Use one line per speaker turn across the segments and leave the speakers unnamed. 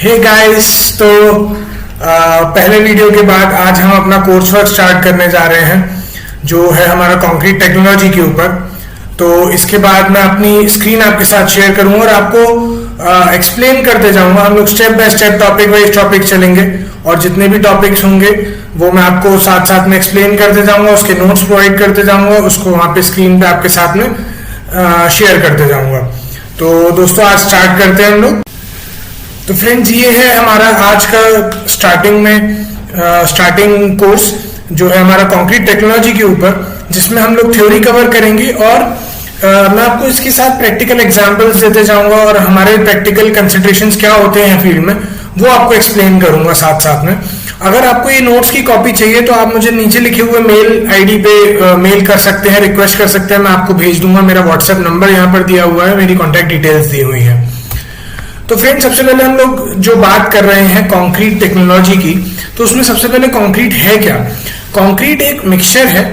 Hey guys, तो पहले video के बाद आज हम अपना कोर्स वर्क स्टार्ट करने जा रहे हैं जो है हमारा कंक्रीट टेक्नोलॉजी के ऊपर। तो इसके बाद मैं अपनी स्क्रीन आपके साथ शेयर करूंगा और आपको एक्सप्लेन करते जाऊंगा। हम लोग step by step topic wise topic चलेंगे और जितने भी टॉपिक्स होंगे वो मैं आपको साथ साथ में एक्सप्लेन करते जाऊंगा, उसके नोट्स प्रोवाइड करते जाऊंगा, उसको वहां पे स्क्रीन पे आपके साथ में शेयर करते जाऊंगा। तो दोस्तों आज स्टार्ट करते हैं हम लोग। तो फ्रेंड्स ये है हमारा आज का स्टार्टिंग कोर्स जो है हमारा कंक्रीट टेक्नोलॉजी के ऊपर, जिसमें हम लोग थ्योरी कवर करेंगे और मैं आपको इसके साथ प्रैक्टिकल एग्जांपल्स देते जाऊंगा और हमारे प्रैक्टिकल कंसिडरेशंस क्या होते हैं फील्ड में वो आपको एक्सप्लेन करूंगा साथ साथ में। अगर आपको ये नोट्स की कॉपी चाहिए तो आप मुझे नीचे लिखे हुए मेल आईडी पे मेल कर सकते हैं, रिक्वेस्ट कर सकते हैं, मैं आपको भेज दूंगा। मेरा व्हाट्सएप नंबर यहाँ पर दिया हुआ है, मेरी कॉन्टैक्ट डिटेल्स दी हुई है। तो फ्रेंड्स सबसे पहले हम लोग जो बात कर रहे हैं कंक्रीट टेक्नोलॉजी की, तो उसमें सबसे पहले कंक्रीट है क्या। कंक्रीट एक मिक्सचर है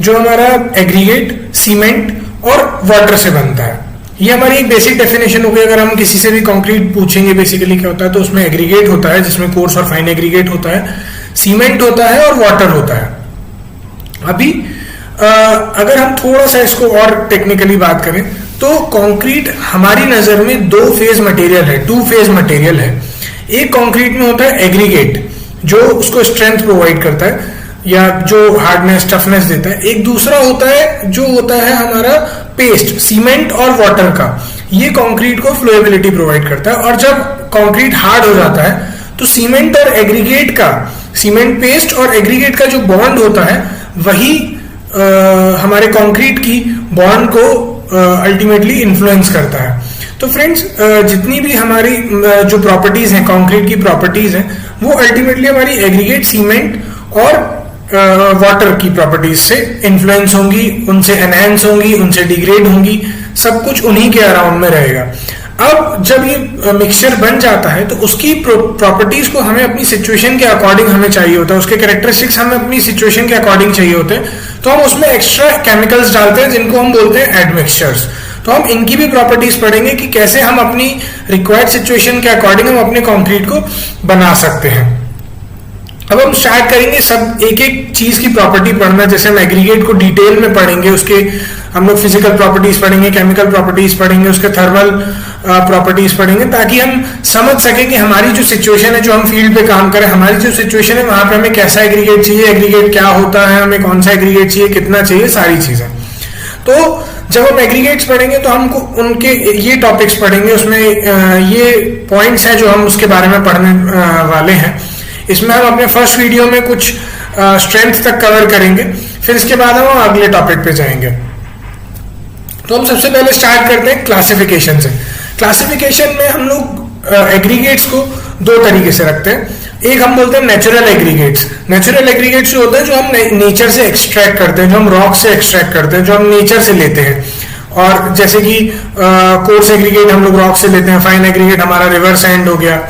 जो हमारा एग्रीगेट, सीमेंट और वाटर से बनता है। ये हमारी एक बेसिक डेफिनेशन होगी। अगर हम किसी से भी कंक्रीट पूछेंगे बेसिकली क्या होता है, तो उसमें एग्रीगेट होता है जिसमें कोर्स और फाइन एग्रीगेट होता है, सीमेंट होता है और वाटर होता है। अभी अगर हम थोड़ा सा इसको और टेक्निकली बात करें तो कंक्रीट हमारी नजर में दो फेज मटेरियल है, टू फेज मटेरियल है। एक कंक्रीट में होता है एग्रीगेट जो उसको स्ट्रेंथ प्रोवाइड करता है या जो हार्डनेस टफनेस देता है। एक दूसरा होता है जो होता है हमारा पेस्ट, सीमेंट और वाटर का। ये कंक्रीट को फ्लोएबिलिटी प्रोवाइड करता है। और जब कंक्रीट हार्ड हो जाता है तो सीमेंट और एग्रीगेट का, सीमेंट पेस्ट और एग्रीगेट का जो बॉन्ड होता है वही हमारे कंक्रीट की बॉन्ड को अल्टीमेटली इन्फ्लुएंस करता है। तो फ्रेंड्स जितनी भी हमारी जो प्रॉपर्टीज हैं, कंक्रीट की प्रॉपर्टीज हैं, वो अल्टीमेटली हमारी एग्रीगेट, सीमेंट और वाटर की प्रॉपर्टीज से इन्फ्लुएंस होंगी, उनसे एनहेंस होंगी, उनसे डिग्रेड होंगी, सब कुछ उन्हीं के अराउंड में रहेगा। अब जब ये मिक्सचर बन जाता है तो उसकी प्रॉपर्टीज को हमें अपनी सिचुएशन के अकॉर्डिंग हमें चाहिए होता है, उसके कैरेक्टरिस्टिक्स हमें अपनी सिचुएशन के अकॉर्डिंग चाहिए होते हैं। तो हम उसमें एक्स्ट्रा केमिकल्स डालते हैं जिनको हम बोलते हैं एडमिक्सचर्स। तो हम इनकी भी प्रॉपर्टीज पढ़ेंगे कि कैसे हम अपनी रिक्वायर्ड सिचुएशन के अकॉर्डिंग हम अपने कंक्रीट को बना सकते हैं। अब हम स्टार्ट करेंगे सब एक एक चीज की प्रॉपर्टी पढ़ना। जैसे हम एग्रीगेट को डिटेल में पढ़ेंगे, उसके हम लोग फिजिकल प्रॉपर्टीज पढ़ेंगे, केमिकल प्रॉपर्टीज पढ़ेंगे, उसके थर्मल प्रॉपर्टीज पढ़ेंगे, ताकि हम समझ सकें कि हमारी जो सिचुएशन है, जो हम फील्ड पे काम करें, हमारी जो सिचुएशन है वहां पे हमें कैसा एग्रीगेट चाहिए, एग्रीगेट क्या होता है, हमें कौन सा एग्रीगेट चाहिए, कितना चाहिए, सारी चीजें। तो जब हम एग्रीगेट्स पढ़ेंगे तो हमको उनके ये टॉपिक्स पढ़ेंगे, उसमें ये पॉइंट्स हैं जो हम उसके बारे में पढ़ने वाले हैं। इसमें हम अपने फर्स्ट वीडियो में कुछ स्ट्रेंथ तक कवर करेंगे, फिर इसके बाद हम अगले टॉपिक पे जाएंगे। तो हम सबसे पहले स्टार्ट करते हैं क्लासिफिकेशन से। क्लासिफिकेशन में हम लोग एग्रीगेट्स को दो तरीके से रखते हैं। एक हम बोलते हैं नेचुरल एग्रीगेट्स। नेचुरल एग्रीगेट्स जो होते हैं जो हम नेचर से एक्सट्रैक्ट करते हैं, जो हम रॉक से एक्सट्रैक्ट करते हैं, जो हम नेचर से लेते हैं। और जैसे कि कोर्स एग्रीगेट हम लोग रॉक से लेते हैं, फाइन एग्रीगेट हमारा रिवर सैंड हो गया।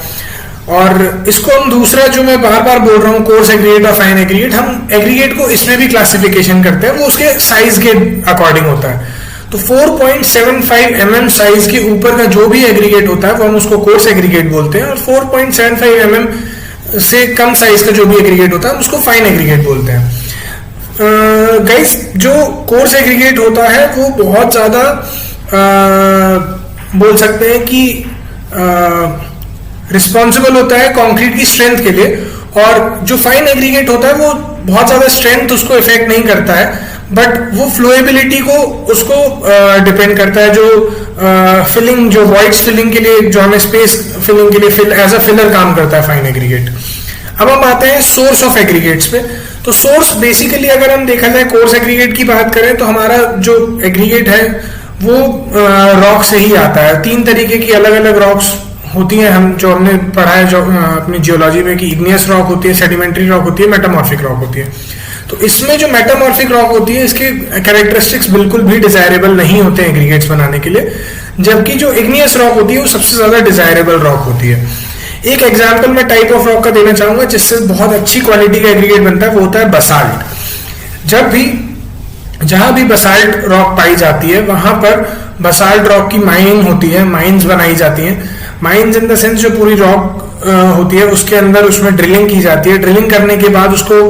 और इसको हम दूसरा जो मैं बार बार बोल रहा हूँ, कोर्स एग्रीगेट और फाइन एग्रीगेट, हम एग्रीगेट को इसमें भी क्लासिफिकेशन करते हैं, वो उसके साइज के अकॉर्डिंग होता है। तो 4.75 mm साइज के ऊपर का जो भी एग्रीगेट होता है वो हम उसको कोर्स एग्रीगेट बोलते हैं, और 4.75 mm से कम साइज का जो भी एग्रीगेट होता है उसको फाइन एग्रीगेट बोलते हैं। गाइस जो कोर्स एग्रीगेट होता है वो बहुत ज्यादा बोल सकते हैं कि रिस्पॉन्सिबल होता है कंक्रीट की स्ट्रेंथ के लिए, और जो फाइन एग्रीगेट होता है वो बहुत ज्यादा स्ट्रेंथ उसको इफेक्ट नहीं करता है, बट वो फ्लोएबिलिटी को उसको डिपेंड करता है। जो फिलिंग, जो वॉइड्स फिलिंग के लिए, जो हमें स्पेस फिलिंग के लिए एज अ फिलर काम करता है फाइन एग्रीगेट। अब हम आते हैं सोर्स ऑफ एग्रीगेट्स पे। तो सोर्स बेसिकली अगर हम देखा जाए कोर्स एग्रीगेट की बात करें तो हमारा जो एग्रीगेट है वो रॉक से ही आता है। तीन तरीके की अलग अलग रॉक्स होती हैं, हम जो हमने पढ़ा है जो अपनी जियोलॉजी में, कि इग्नियस रॉक होती है, सेडिमेंट्री रॉक होती है, मेटामॉर्फिक रॉक होती है। तो इसमें जो मेटामॉर्फिक रॉक होती है इसके कैरेक्टरिस्टिक्स बिल्कुल भी डिजायरेबल नहीं होते हैं एग्रीगेट्स बनाने के लिए, जबकि जो इग्नियस रॉक होती है वो सबसे ज्यादा डिजायरेबल रॉक होती है। एक एग्जांपल मैं टाइप ऑफ रॉक का देना चाहूंगा जिससे बहुत अच्छी क्वालिटी का एग्रीगेट बनता है, वो होता है बसाल्ट। जब भी जहां भी बसाल्ट रॉक पाई जाती है वहां पर बसाल्ट रॉक की माइनिंग होती है, माइंस बनाई जाती हैं। माइंस इन द सेंस जो पूरी रॉक होती है उसके अंदर उसमें ड्रिलिंग की जाती है। ड्रिलिंग करने के बाद उसको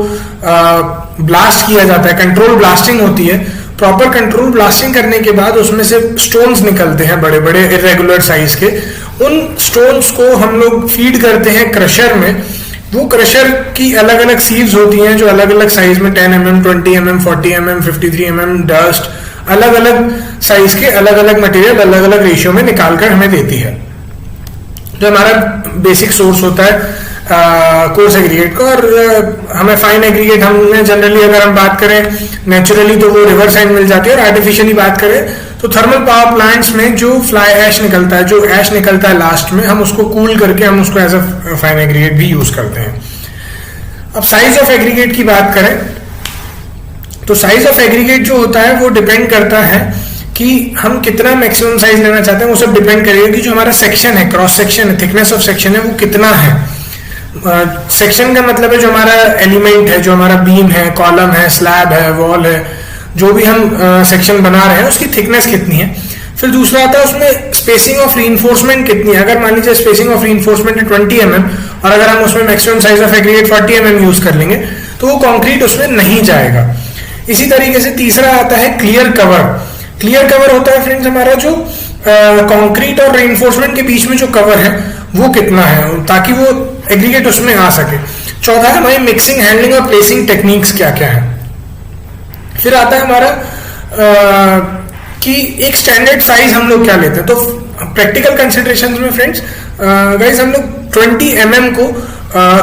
ब्लास्ट किया जाता है, कंट्रोल ब्लास्टिंग होती है। प्रॉपर कंट्रोल ब्लास्टिंग करने के बाद उसमें से स्टोन्स निकलते हैं बड़े बड़े इरेगुलर साइज के। उन स्टोन्स को हम लोग फीड करते हैं क्रशर में। वो क्रशर की अलग अलग सीव्स होती हैं जो अलग अलग साइज में 10 mm, 20 mm, 40 mm, 53 mm dust, अलग अलग साइज के अलग अलग मटेरियल अलग अलग रेशियो में निकालकर हमें देती है। जो हमारा बेसिक सोर्स होता है कोर्स एग्रीगेट का। और हमें फाइन एग्रीगेट हमने जनरली अगर हम बात करें नेचुरली तो वो रिवर साइड मिल जाती है, और आर्टिफिशियली बात करें तो थर्मल पावर प्लांट्स में जो फ्लाई ऐश निकलता है, जो ऐश निकलता है लास्ट में, हम उसको कूल करके हम उसको एज अ फाइन एग्रीगेट भी यूज करते हैं। अब साइज ऑफ एग्रीगेट की बात करें तो साइज ऑफ एग्रीगेट जो होता है वो डिपेंड करता है कि हम कितना मैक्सिमम साइज लेना चाहते हैं। वो सब डिपेंड करेगा कि जो हमारा सेक्शन है, क्रॉस सेक्शन है, थिकनेस ऑफ सेक्शन है, वो कितना है। सेक्शन का मतलब है जो हमारा एलिमेंट है, जो हमारा बीम है, कॉलम है, स्लैब है, वॉल है, जो भी हम सेक्शन बना रहे हैं उसकी थिकनेस कितनी है। फिर दूसरा आता है उसमें स्पेसिंग ऑफ रीइंफोर्समेंट कितनी है। अगर मान लीजिए स्पेसिंग ऑफ रीइंफोर्समेंट है 20 mm और अगर हम उसमें maximum size of aggregate 40 mm use कर लेंगे तो वो कंक्रीट उसमें नहीं जाएगा। इसी तरीके से तीसरा आता है क्लियर कवर। क्लियर कवर होता है फ्रेंड्स हमारा जो कंक्रीट और रीइंफोर्समेंट के बीच में जो कवर है वो कितना है, ताकि वो एग्रीगेट उसमें आ सके। चौथा है हमारी मिक्सिंग, हैंडलिंग और प्लेसिंग टेक्निक्स क्या क्या है। फिर आता है हमारा कि एक स्टैंडर्ड साइज हम लोग क्या लेते हैं। तो प्रैक्टिकल कंसिडरेशंस में फ्रेंड्स गाइस हम लोग 20 mm को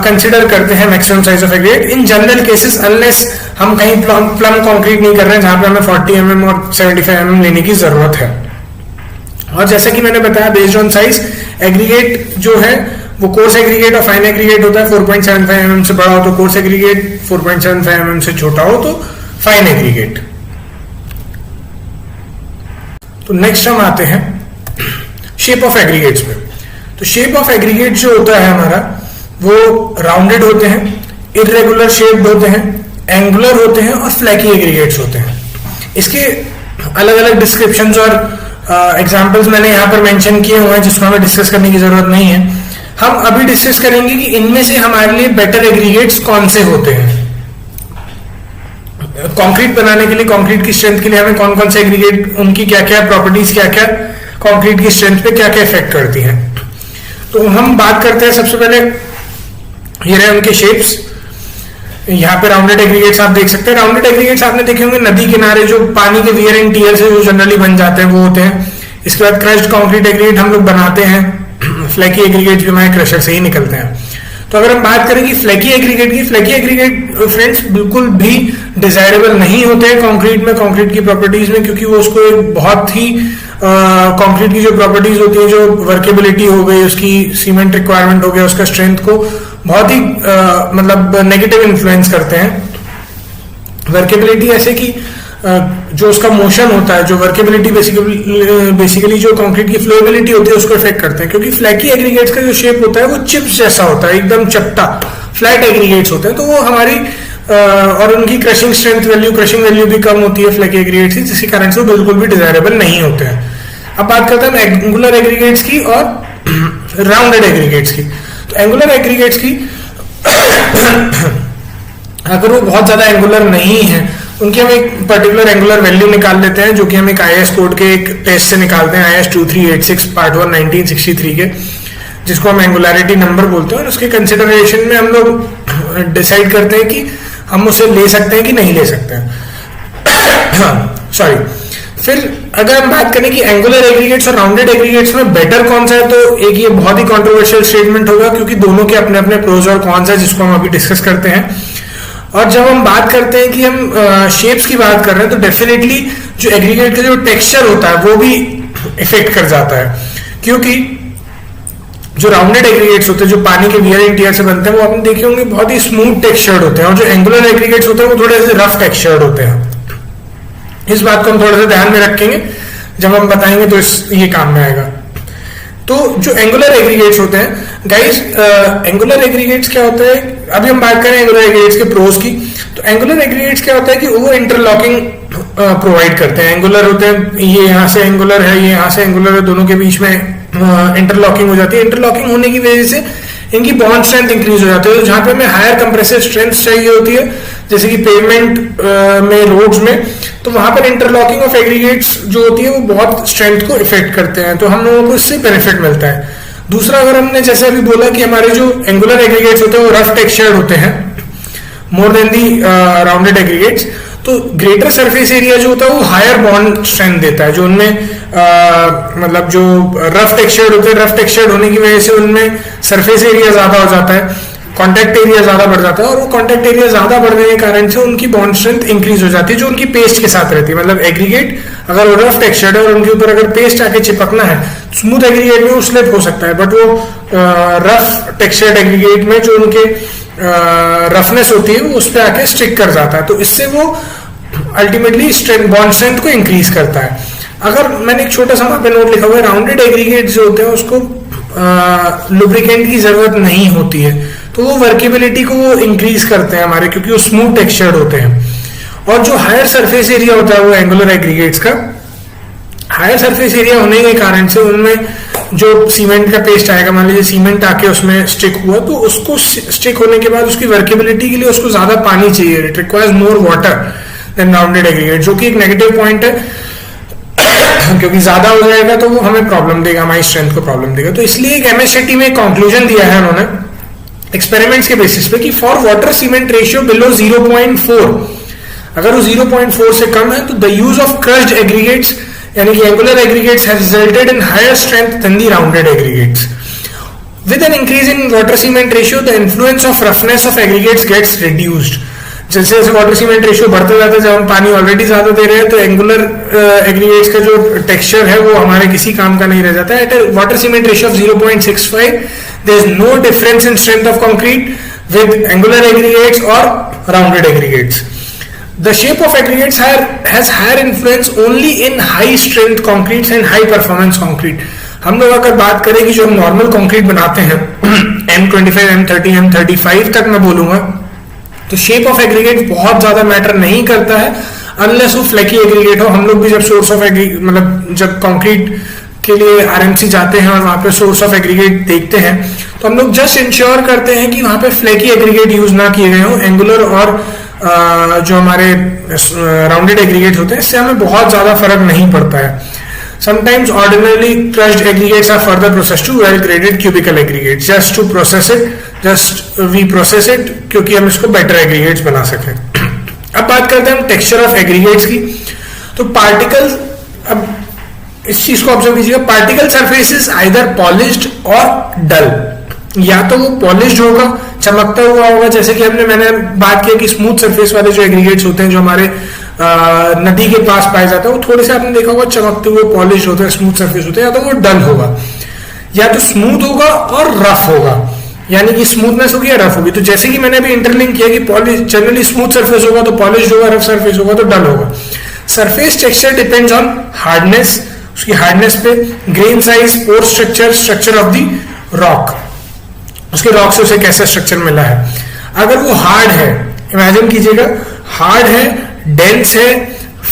कंसिडर करते हैं maximum size of aggregate in general cases, unless हम कहीं प्लम कंक्रीट नहीं कर रहे हैं जहां पे हमें 40 mm और 75 mm लेने की जरूरत है। और जैसे कि मैंने बताया बेस्ड ऑन साइज एग्रीगेट जो है वो कोर्स एग्रीगेट और फाइन एग्रीगेट होता है। 4.75 mm से बड़ा हो तो कोर्स एग्रीगेट, 4.75 mm से छोटा हो तो फाइन एग्रीगेट। तो नेक्स्ट हम आते हैं शेप ऑफ एग्रीगेट्स में। तो शेप ऑफ एग्रीगेट जो होता है हमारा वो राउंडेड होते हैं, इरेगुलर शेप्ड होते हैं, एंगुलर होते हैं और फ्लैकी एग्रीगेट्स होते हैं। इसके अलग अलग डिस्क्रिप्शंस और एग्जांपल्स मैंने यहाँ पर मेंशन किए हुए हैं जिसको हमें डिस्कस करने की जरूरत नहीं है। हम अभी डिस्कस करेंगे कि इनमें से हमारे लिए बेटर एग्रीगेट्स कौन से होते हैं। कंक्रीट बनाने के लिए, कंक्रीट की स्ट्रेंथ के लिए हमें कौन कौन से एग्रीगेट, उनकी क्या क्या प्रॉपर्टीज, क्या क्या कंक्रीट की स्ट्रेंथ पे क्या क्या इफेक्ट करती हैं। तो हम बात करते हैं सबसे पहले ये रहे उनके शेप्स। यहाँ पे राउंडेड एग्रीगेट्स आप देख सकते हैं। राउंडेड एग्रीगेट्स आपने देखे होंगे नदी किनारे जो पानी के वियर एंड टियर से जो जनरली बन जाते हैं वो होते हैं। इसके बाद क्रश्ड कंक्रीट एग्रीगेट हम लोग बनाते हैं। फ्लैकी एग्रीगेट भी हमारे क्रशर से ही निकलते हैं। तो अगर हम बात करें कि फ्लैकी एग्रीगेट की, फ्लैकी एग्रीगेट फ्रेंड्स बिल्कुल भी डिजायरेबल नहीं होते हैं कंक्रीट में, कंक्रीट की प्रॉपर्टीज में, क्योंकि वो उसको एक बहुत ही कंक्रीट की जो प्रॉपर्टीज होती है, जो वर्केबिलिटी हो गई, उसकी सीमेंट रिक्वायरमेंट हो गया, उसका स्ट्रेंथ को बहुत ही मतलब नेगेटिव इन्फ्लुएंस करते हैं। वर्केबिलिटी ऐसे कि जो उसका मोशन होता है, जो वर्केबिलिटी बेसिकली जो कंक्रीट की फ्लोएबिलिटी होती है उसको इफेक्ट करते हैं। क्योंकि फ्लैकी एग्रीगेट्स का जो शेप होता है वो चिप्स जैसा होता है, एकदम चपटा फ्लैट एग्रीगेट्स होते हैं। तो वो हमारी और उनकी crushing strength value, crushing value भी कम होती है फ्लैकी एग्रीगेट्स की, जिसके कारण से वो बिल्कुल भी डिजायरेबल नहीं होते हैं। अब बात करते हैं एंगुलर एग्रीगेट्स की और राउंडेड एग्रीगेट्स की। तो एंगुलर एग्रीगेट्स की अगर वो बहुत ज्यादा एंगुलर नहीं है, उनकी हम एक पर्टिकुलर एंगुलर वैल्यू निकाल लेते हैं, जो कि हम एक आईएएस कोड के एक टेस्ट से निकालते हैं, आईएएस 2386 पार्ट 1 1963 के, जिसको हम एंगुलरिटी नंबर बोलते हैं। और उसके कंसिडरेशन में हम लोग डिसाइड करते हैं कि हम उसे ले सकते हैं कि नहीं ले सकते हैं। सॉरी। फिर अगर हम बात करें कि एंगुलर एग्रीगेट्स और राउंडेड एग्रीगेट्स में बेटर कौन सा है, तो एक ये बहुत ही कंट्रोवर्शियल स्टेटमेंट होगा, क्योंकि दोनों के अपने अपने प्रोज और कॉन्स है, जिसको हम अभी डिस्कस करते हैं। और जब हम बात करते हैं कि हम शेप्स की बात कर रहे हैं, तो डेफिनेटली जो एग्रीगेट का जो टेक्सचर होता है वो भी इफेक्ट कर जाता है, क्योंकि जो राउंडेड एग्रीगेट्स होते हैं जो पानी के वियर एंड टियर से बनते हैं, वो आपने देखे होंगे बहुत ही स्मूथ टेक्सचर्ड होते हैं, और जो एंगुलर एग्रीगेट्स होते हैं वो थोड़े से रफ टेक्सचर्ड होते हैं। इस बात को हम थोड़ा सा ध्यान में रखेंगे जब हम बताएंगे, तो ये काम में आएगा। तो जो एंगुलर एग्रीगेट्स होते हैं गाइस, एंगुलर एग्रीगेट्स क्या होता है, अभी हम बात करें एंगुलर एग्रीगेट्स के प्रोज की। तो एंगुलर एग्रीगेट्स क्या होता है कि वो इंटरलॉकिंग प्रोवाइड करते हैं। एंगुलर होते हैं, ये यहाँ से एंगुलर है, ये यहाँ से एंगुलर है, दोनों के बीच में इंटरलॉकिंग हो जाती है। इंटरलॉकिंग होने की वजह से इनकी बॉन्ड स्ट्रेंथ इंक्रीज हो जाती है। तो जहां पे हमें हायर कंप्रेसिव स्ट्रेंथ चाहिए होती है, जैसे कि पेवमेंट में, रोड्स में, तो वहां पर इंटरलॉकिंग ऑफ एग्रीगेट्स जो होती है वो बहुत स्ट्रेंथ को इफेक्ट करते हैं, तो हम लोगों को इससे बेनिफिट मिलता है। दूसरा, अगर हमने जैसे अभी बोला कि हमारे जो एंगुलर एग्रीगेट्स होते हैं वो रफ टेक्सचर्ड होते हैं मोर देन दी राउंडेड एग्रीगेट्स, तो ग्रेटर सरफेस एरिया जो होता है वो हायर बॉन्ड स्ट्रेंथ देता है। जो उनमें मतलब जो रफ टेक्सचर्ड होते हैं, रफ टेक्सचर्ड होने की वजह से उनमें सरफेस एरिया ज्यादा हो जाता है, कॉन्टैक्ट एरिया ज्यादा बढ़ जाता है, और वो कॉन्टैक्ट एरिया ज्यादा बढ़ने के कारण से उनकी बॉन्ड स्ट्रेंथ इंक्रीज हो जाती है, जो उनकी पेस्ट के साथ रहती है। मतलब एग्रीगेट अगर वो रफ टेक्सचर्ड है और उनके ऊपर अगर पेस्ट आके चिपकना है, स्मूथ एग्रीगेट में वो स्लिप हो सकता है, बट वो रफ टेक्सचर्ड एग्रीगेट में जो उनके रफनेस होती है वो उस पर आके स्टिक कर जाता है, तो इससे वो अल्टीमेटली स्ट्रेंथ, बॉन्ड स्ट्रेंथ को इंक्रीज करता है। अगर मैंने एक छोटा सा वहां पे नोट लिखा हुआ है, राउंडेड एग्रीगेट जो होते हैं उसको लुब्रिकेंट की जरूरत नहीं होती है, तो वो वर्केबिलिटी को वो इंक्रीज करते हैं हमारे, क्योंकि वो स्मूथ टेक्सचर्ड होते हैं। और जो हायर सरफेस एरिया होता है वो एंगुलर एग्रीगेट्स का, हायर सरफेस एरिया होने के कारण से उनमें जो सीमेंट का पेस्ट आएगा, मान लीजिए सीमेंट आके उसमें स्टिक हुआ, तो उसको स्टिक होने के बाद उसकी वर्केबिलिटी के लिए उसको ज्यादा पानी चाहिए, it requires more water than rounded aggregate, जो कि एक नेगेटिव पॉइंट है क्योंकि ज्यादा हो जाएगा तो वो हमें प्रॉब्लम देगा, हमारी स्ट्रेंथ को प्रॉब्लम देगा। तो इसलिए एक एमएससीटी में कंक्लूजन दिया है उन्होंने एक्सपेरिमेंट्स के बेसिस पे कि for water cement ratio below 0.4, अगर वो 0.4 से कम है तो the use of crushed aggregates यानी कि angular aggregates has resulted in higher strength than the rounded aggregates. With an increase in water cement ratio the influence of roughness of aggregates gets reduced. जैसे जैसे water cement ratio बढ़ता जाता है, जब हम पानी ऑलरेडी ज्यादा दे रहे हैं तो एंगुलर एग्रीगेट्स का जो टेक्सचर है वो हमारे किसी काम का नहीं रह जाता है। At water cement ratio of 0.65 there is no difference in strength of concrete with angular aggregates और rounded aggregates. The shape of aggregates has higher influence only in high strength concretes and high performance concrete। हम लोग अगर बात करें कि जो हम normal concrete बनाते हैं M25, M30, M35 तक मैं बोलूंगा, तो शेप ऑफ एग्रीगेट बहुत ज्यादा मैटर नहीं करता है अनलेस वो फ्लैकी एग्रीगेट हो। हम लोग भी जब सोर्स ऑफ मतलब जब कंक्रीट के लिए आरएमसी जाते हैं और वहां पे सोर्स ऑफ एग्रीगेट देखते हैं तो हम लोग जस्ट इंश्योर करते हैं कि वहां पे फ्लैकी एग्रीगेट यूज ना किए गए हो। एंगुलर और जो हमारे राउंडेड एग्रीगेट होते हैं इससे हमें बहुत ज्यादा फर्क नहीं पड़ता है। Sometimes ordinarily crushed aggregates are further processed to well-graded cubical aggregates just to process it, we process it क्योंकि हम इसको better aggregates बना सकें। अब बात करते हैं हम टेक्सचर ऑफ एग्रीगेट्स की। तो पार्टिकल्स, अब इस चीज को ऑब्जर्व कीजिएगा, पार्टिकल सरफेसेस आइदर पॉलिश्ड और डल, या तो वो पॉलिश्ड होगा, चमकता हुआ होगा, जैसे कि मैंने बात किया कि स्मूथ सरफेस वाले जो एग्रीगेट्स होते हैं जो हमारे नदी के पास पाए जाते हैं वो थोड़े से आपने देखा होगा चमकते हुए पॉलिश होते हैं, स्मूथ सरफेस होते हैं, या तो वो डल होगा, या तो स्मूथ होगा और रफ होगा, यानी कि स्मूथनेस होगी या रफ होगी। तो जैसे कि मैंने अभी इंटरलिंक किया कि पॉलिश जनरली स्मूथ सरफेस होगा तो पॉलिश होगा, रफ सरफेस होगा तो डल होगा। Surface texture depends on hardness, उसकी हार्डनेस पे, grain size, pore structure, structure of the rock, उसके रॉक से उसे कैसा स्ट्रक्चर मिला है। अगर वो हार्ड है, इमेजिन कीजिएगा हार्ड है, डेंस है,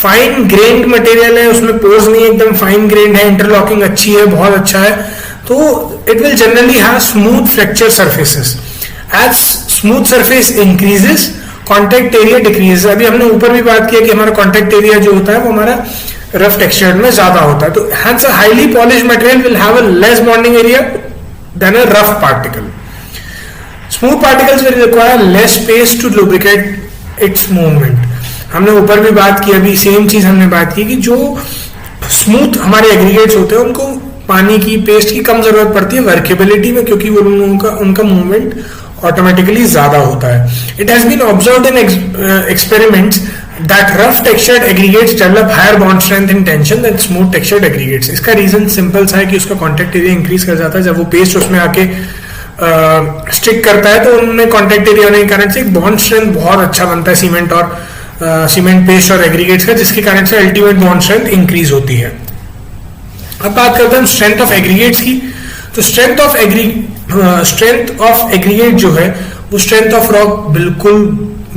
फाइन ग्रेन्ड मटेरियल है, उसमें पोर्स नहीं, एकदम फाइन ग्रेन्ड है, इंटरलॉकिंग अच्छी है, बहुत अच्छा है, तो it will generally have smooth fracture surfaces. As smooth surface increases contact area decreases. अभी हमने ऊपर भी बात किया कि हमारा कॉन्टैक्ट एरिया जो होता है वो हमारा रफ टेक्सचर में ज्यादा होता है, तो hence a highly polished material will have a less bonding area than a rough particle. Smooth particles will require less space to lubricate its movement. हमने ऊपर भी बात की, अभी सेम चीज हमने बात की कि जो स्मूथ हमारे एग्रीगेट्स होते हैं उनको पानी की, पेस्ट की कम जरूरत पड़ती है वर्केबिलिटी में, क्योंकि वो उनका मूवमेंट ऑटोमेटिकली ज्यादा होता है। It has been observed in experiments that rough textured aggregates develop higher bond strength in tension than smooth textured aggregates. इसका रीजन सिंपल सा है कि उसका कॉन्टैक्ट एरिया इंक्रीज कर जाता है, जब वो पेस्ट उसमें आके स्टिक करता है तो उनमें कॉन्टैक्ट एरिया होने के कारण से एक बॉन्ड स्ट्रेंथ बहुत अच्छा बनता है सीमेंट और सीमेंट पेस्ट और एग्रीगेट्स का, जिसके कारण से अल्टीमेट बॉन्ड स्ट्रेंथ इंक्रीज होती है। अब बात करते हैं स्ट्रेंथ ऑफ एग्रीगेट्स की। तो स्ट्रेंथ ऑफ एग्रीगेट जो है वो स्ट्रेंथ ऑफ रॉक बिल्कुल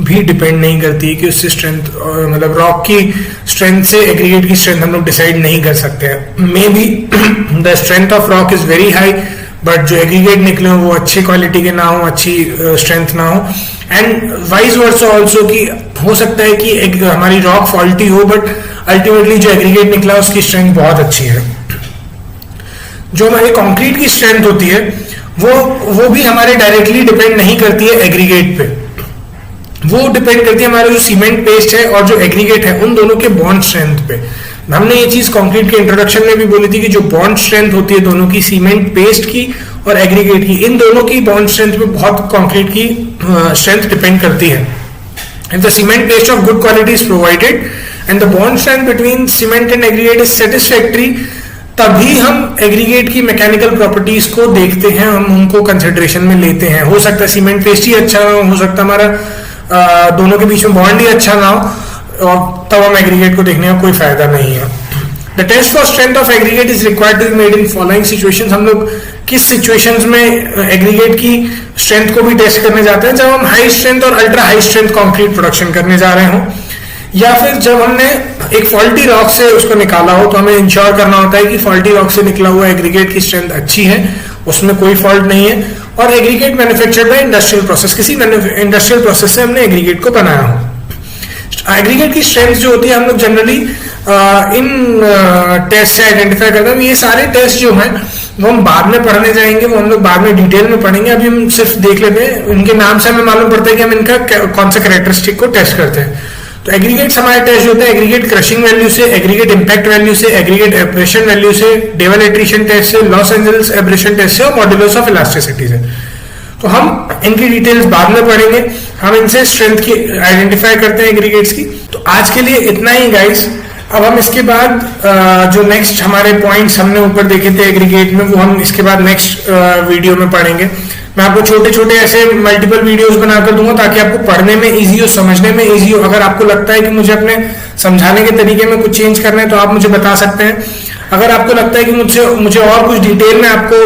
भी डिपेंड नहीं करती है कि उससे स्ट्रेंथ मतलब रॉक की स्ट्रेंथ से एग्रीगेट की स्ट्रेंथ हम लोग डिसाइड नहीं कर सकते हैं। May be the strength of rock is very high, but जो एग्रीगेट निकले हो वो अच्छी क्वालिटी के ना हो, अच्छी स्ट्रेंथ ना हो। एंड वाइस वर्सा ऑल्सो कि हो सकता है कि हमारी रॉक फॉल्टी हो, बट अल्टीमेटली जो एग्रीगेट निकला उसकी स्ट्रेंथ बहुत अच्छी है। जो हमारी कंक्रीट की स्ट्रेंथ होती है वो भी हमारे डायरेक्टली डिपेंड नहीं करती है एग्रीगेट पे, वो डिपेंड करती है हमारे जो सीमेंट पेस्ट है और जो एग्रीगेट है उन दोनों के बॉन्ड स्ट्रेंथ पे। हमने ये चीज कंक्रीट के इंट्रोडक्शन में भी बोली थी कि जो बॉन्ड स्ट्रेंथ होती है दोनों की, सीमेंट पेस्ट की और एग्रीगेट की, इन दोनों की बॉन्ड स्ट्रेंथ पे बहुत कंक्रीट की स्ट्रेंथ डिपेंड करती है। If the cement paste of good quality is provided and the bond strength between cement and aggregate is satisfactory, तभी हम एग्रीगेट की मैकेनिकल प्रॉपर्टीज को देखते हैं, हम उनको कंसिडरेशन में लेते हैं। हो सकता है सीमेंट पेस्ट ही अच्छा हो सकता है हमारा दोनों के बीच में बॉन्ड ही अच्छा ना हो, और तब हम एग्रीगेट को देखने का कोई फायदा नहीं है। The test for strength of aggregate is required to be made in following situations. हम लोग किस सिचुएशंस में एग्रीगेट की स्ट्रेंथ को भी टेस्ट करने जाते हैं? जब हम हाई स्ट्रेंथ और ultra high strength concrete production करने जा रहे हो, या फिर जब हमने एक फॉल्टी रॉक से उसको निकाला हो, तो हमें इंश्योर करना होता है कि फॉल्टी रॉक से निकला हुआ एग्रीगेट की स्ट्रेंथ अच्छी है, उसमें कोई फॉल्ट नहीं है, और aggregate manufactured by industrial process, किसी इंडस्ट्रियल प्रोसेस से हमने एग्रीगेट को बनाया हो। एग्रीगेट की स्ट्रेंथ जो होती है हम लोग जनरली इन टेस्ट से आइडेंटिफाई करते हैं। ये सारे टेस्ट जो हैं वो हम बाद में पढ़ने जाएंगे, वो हम लोग बाद में डिटेल में पढ़ेंगे। अभी हम सिर्फ देख लेते हैं, उनके नाम से हमें मालूम पड़ता है कि हम इनका कौन सा कैरेक्टरिस्टिक को टेस्ट करते हैं। तो एग्रीगेट्स हमारे टेस्ट होते हैं एग्रीगेट क्रशिंग वैल्यू से, एग्रीगेट इंपैक्ट वैल्यू से, एग्रीगेट एब्रेशन वैल्यू से, डेवल एट्रिशन टेस्ट से, लॉस एंजल्स एब्रेशन टेस्ट से और मॉड्यूलस ऑफ इलास्टिसिटी से। तो हम इनकी डिटेल्स बाद में पढ़ेंगे, हम इनसे स्ट्रेंथ की आइडेंटिफाई करते हैं एग्रीगेट्स की। तो आज के लिए इतना ही गाइस। अब हम इसके बाद जो नेक्स्ट हमारे पॉइंट्स हमने ऊपर देखे थे एग्रीगेट में, वो हम इसके बाद नेक्स्ट वीडियो में पढ़ेंगे। मैं आपको छोटे छोटे ऐसे मल्टीपल वीडियोस बनाकर दूंगा ताकि आपको पढ़ने में इजी हो, समझने में इजी हो। अगर आपको लगता है कि मुझे अपने समझाने के तरीके में कुछ चेंज करना है तो आप मुझे बता सकते हैं। अगर आपको लगता है कि मुझे और कुछ डिटेल में आपको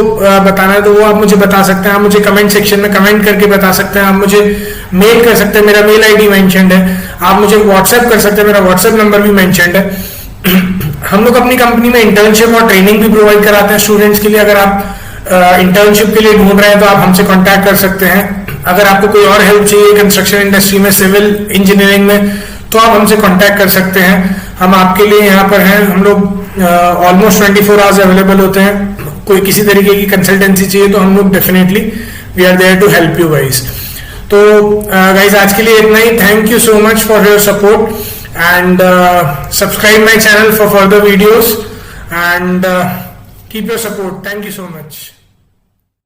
बताना है तो वो आप मुझे बता सकते हैं। आप मुझे कमेंट सेक्शन में कमेंट करके बता सकते हैं, आप मुझे मेल कर सकते हैं, मेरा मेल आईडी मेंशन्ड है। आप मुझे व्हाट्सएप कर सकते हैं, मेरा व्हाट्सएप नंबर भी मेंशन्ड है। हम लोग अपनी कंपनी में इंटर्नशिप और ट्रेनिंग भी प्रोवाइड कराते हैं स्टूडेंट्स के लिए। अगर आप इंटर्नशिप के लिए ढूंढ रहे हैं तो आप हमसे कांटेक्ट कर सकते हैं। अगर आपको कोई और हेल्प चाहिए कंस्ट्रक्शन इंडस्ट्री में, सिविल इंजीनियरिंग में, तो आप हमसे कांटेक्ट कर सकते हैं। हम आपके लिए यहाँ पर हैं। हम लोग ऑलमोस्ट 24 आवर्स अवेलेबल होते हैं। कोई किसी तरीके की कंसल्टेंसी चाहिए तो हम लोग definitely we are there to help you guys. तो गाइस आज के लिए इतना ही। Thank you so much for your support and subscribe my channel for further videos and keep your support. Thank you so much.